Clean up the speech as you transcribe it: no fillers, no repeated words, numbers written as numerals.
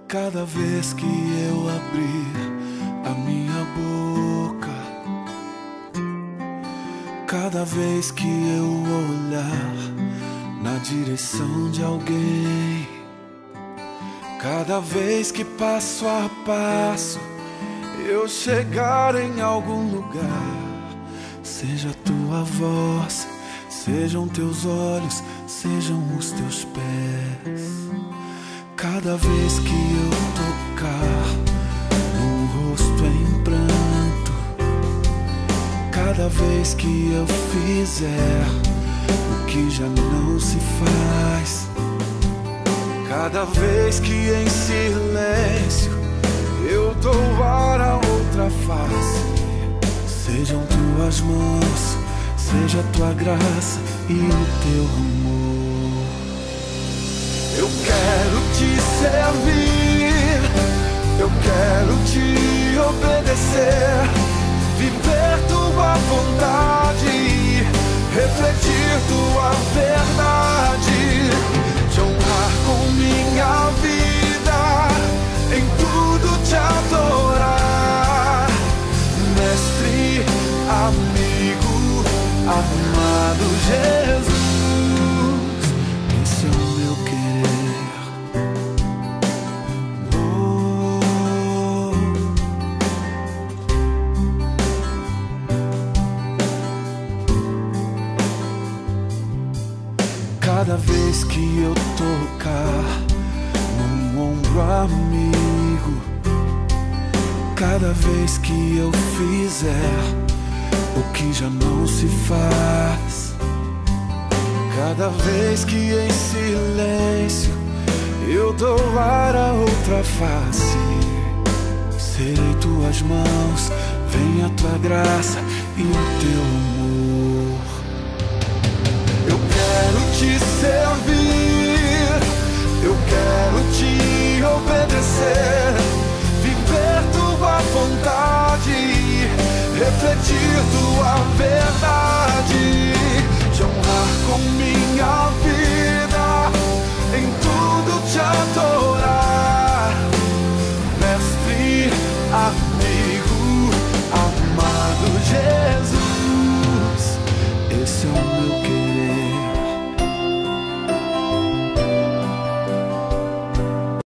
Cada vez que eu abrir a minha boca, cada vez que eu olhar na direção de alguém, cada vez que passo a passo eu chegar em algum lugar, seja a tua voz, sejam teus olhos, sejam os teus pés. Cada vez que eu tocar no rosto em pranto, cada vez que eu fizer o que já não se faz, cada vez que em silêncio eu dou a outra face, sejam tuas mãos, seja a tua graça e o teu amor. Eu quero te servir, eu quero te obedecer, viver tua vontade, refletir tua verdade, te honrar com minha vida, em tudo te adorar. Mestre, amigo, amado Jesus, esse é o meu querer. Cada vez que eu tocar num ombro amigo, cada vez que eu fizer o que já não se faz, cada vez que em silêncio eu dou a outra face, serei tuas mãos, venha a tua graça e o teu amor. Eu quero te servir, eu quero te